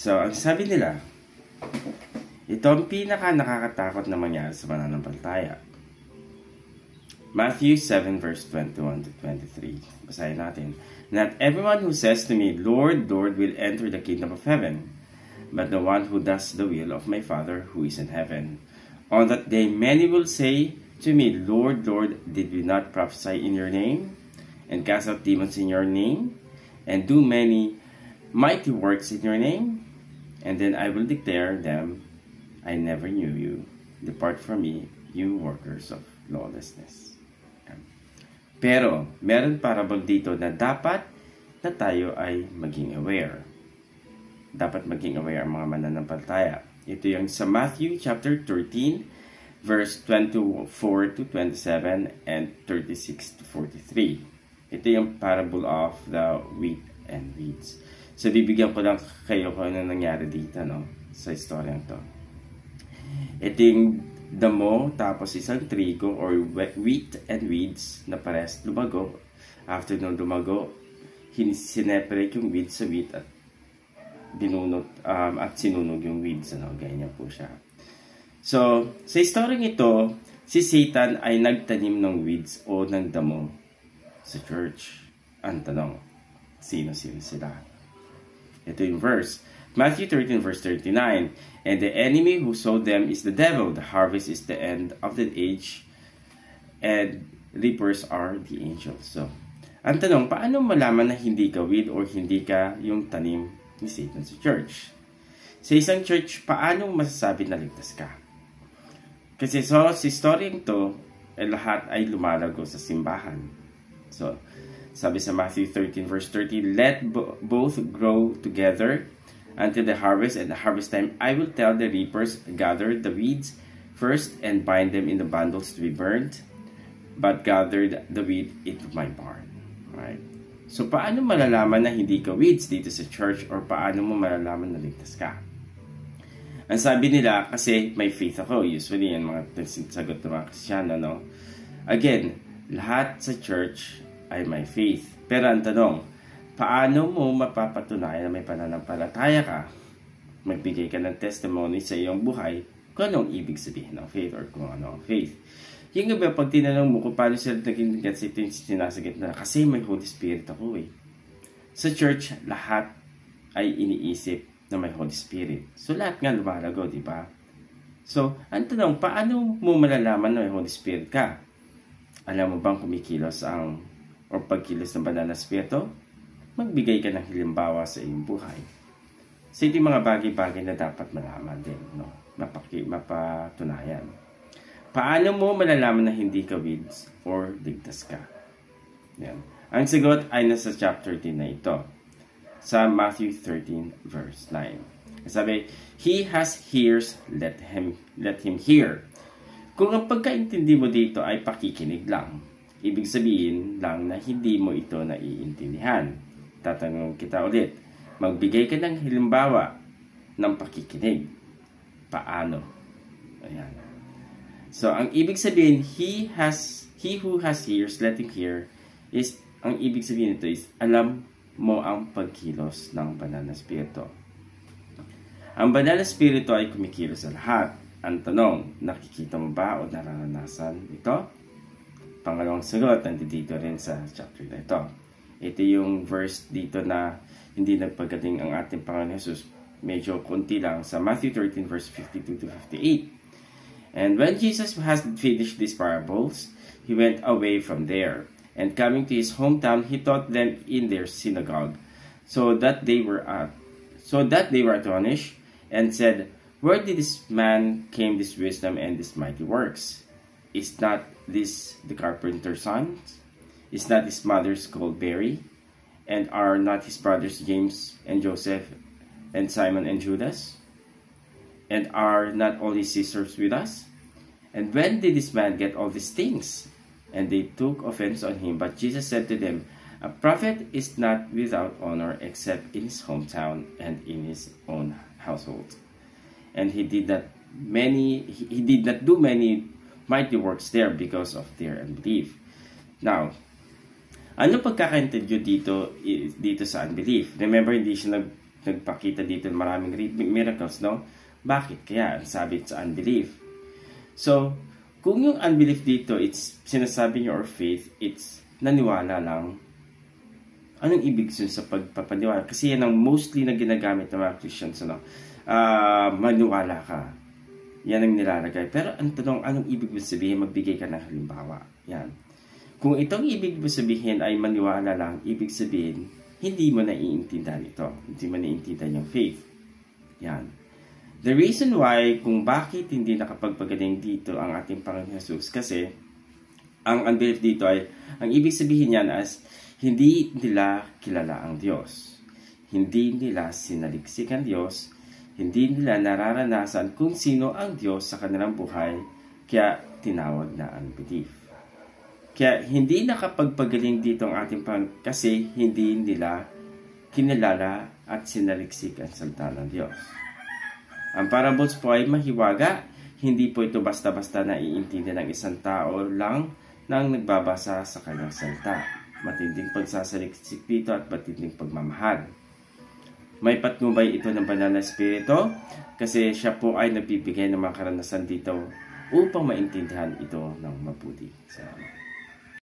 So, ang sabi nila, ito ang pinaka-nakakatakot na mangyari sa pananampalataya. Matthew 7 verse 21 to 23. Basahin natin. Not everyone who says to me, Lord, Lord, will enter the kingdom of heaven, but the one who does the will of my Father who is in heaven. On that day, many will say to me, Lord, Lord, did we not prophesy in your name, and cast out demons in your name, and do many mighty works in your name? And then I will declare them, I never knew you. Depart from me, you workers of lawlessness. Pero, meron parable dito na dapat na tayo ay maging aware. Dapat maging aware ang mga mananampalataya. Ito yung sa Matthew chapter 13, verse 24 to 27 and 36 to 43. Ito yung parable of the wheat and weeds. So, bibigyan ko lang kayo kung ano nangyari dito, no? Sa istorya to. Ito yung damo, tapos isang trigo or wheat and weeds na parehas lumago. After nung lumago, sineperate yung weeds sa wheat at binunot at sinunog yung weeds. Ano? Ganyan po siya. So, sa istoryang ito, si Satan ay nagtanim ng weeds o ng damo sa church. Ang tanong, sino-sino sila? Ito yung verse. Matthew 13 verse 39, and the enemy who sowed them is the devil. The harvest is the end of the age, and reapers are the angels. So, ang tanong, paano malaman na hindi ka weed or hindi ka yung tanim ni Satan sa church? Sa isang church, paano masasabi na ligtas ka? Kasi sa storying to, lahat ay lumalago sa simbahan. So, sabi sa Matthew 13 verse 30, let both grow together until the harvest, and the harvest time I will tell the reapers, gather the weeds first and bind them in the bundles to be burned, but gather the wheat into my barn. Right? So, paano malalaman na hindi ka weeds dito sa church, or paano mo malalaman na ligtas ka? Ang sabi nila, kasi may faith ako, usually yung mga sagot ng mga Kristiyano, no? Again, lahat sa church ay may faith. Pero ang tanong, paano mo mapapatunayan na may pananampalataya ka? Magbigay ka ng testimony sa iyong buhay kung anong ibig sabihin ng faith or kung ano ang faith. Yung iba, pag tinanong mo kung paano sila naging gets, ito yung sinasagot na kasi may Holy Spirit ako eh. Sa church, lahat ay iniisip na may Holy Spirit. So, lahat nga lumalago, di ba? So, ang tanong, paano mo malalaman na may Holy Spirit ka? Alam mo bang kumikilos ang o pagkilos ng banal na spirito? Magbigay ka ng halimbawa sa iyong buhay. So, ito yung mga bagay-bagay na dapat malaman din, no? Mapatunayan. Paano mo malalaman na hindi ka weeds or ligtas ka? Yan. Ang sagot ay nasa chapter 13 na ito. Sa Matthew 13 verse 9. Sabi, he has ears, let him hear. Kung ang pagkaintindi mo dito ay pakikinig lang, ibig sabihin lang na hindi mo ito naiintindihan. Tatanong kita ulit, magbigay ka ng halimbawa ng pakikinig. Paano? Ayan. So, ang ibig sabihin, he who has ears, let him hear, is, ang ibig sabihin nito is, alam mo ang pagkilos ng banal na spirito. Ang banal na spirito ay kumikilos sa lahat. Ang tanong, nakikita mo ba o nararanasan ito? Pangalawang sagot, nandito rin sa chapter na ito. Ito yung verse dito na hindi nagpagaling ang ating Panginoon Jesus. Medyo konti lang sa Matthew 13 verse 52 to 58. And when Jesus has finished these parables, he went away from there. And coming to his hometown, he taught them in their synagogue, so that they were astonished, and said, where did this man came this wisdom and these mighty works? Is not this the carpenter's son? Is not his mother's called Mary? And are not his brothers James and Joseph and Simon and Judas? And are not all his sisters with us? And when did this man get all these things? And they took offense on him. But Jesus said to them, a prophet is not without honor except in his hometown and in his own household. And he did not do many mighty works there because of their unbelief. Now, ano pagkakaintindi dito sa unbelief? Remember, hindi siya nagpakita dito ng maraming miracles, no? Bakit kaya? Sabi sa unbelief. So, kung yung unbelief dito, it's sinasabi niyo or faith, it's naniwala lang. Anong ibig sabihin sa pagpapaniwala? Kasi yan ang mostly na ginagamit ng mga Christians, no? Maniwala ka. Yan ang nilalagay. Pero ang tanong, anong ibig sabihin? Magbigay ka ng halimbawa. Yan. Kung itong ibig sabihin ay maniwala lang, ibig sabihin, hindi mo naiintindihan ito. Hindi mo naiintindihan yung faith. Yan. The reason why, kung bakit hindi nakapagpagaling dito ang ating Panginoon Jesus, kasi ang unbelief dito ay, ang ibig sabihin yan as, hindi nila kilala ang Diyos. Hindi nila sinaliksik ang Diyos. Hindi nila nararanasan kung sino ang Diyos sa kanilang buhay, kaya tinawag na unbelief. Kaya hindi nakapagpagaling dito ang ating Panginoon kasi hindi nila kinilala at sinaliksik ang salita ng Diyos. Ang parables po ay mahiwaga. Hindi po ito basta-basta naiintindi ng isang tao lang nang nagbabasa sa kanyang salita. Matinding pagsasaliksik dito at matinding pagmamahal. May patnubay ito ng Banal na Espiritu kasi siya po ay nagbibigay ng mga karanasan dito upang maintindihan ito ng mabuti. Salamat.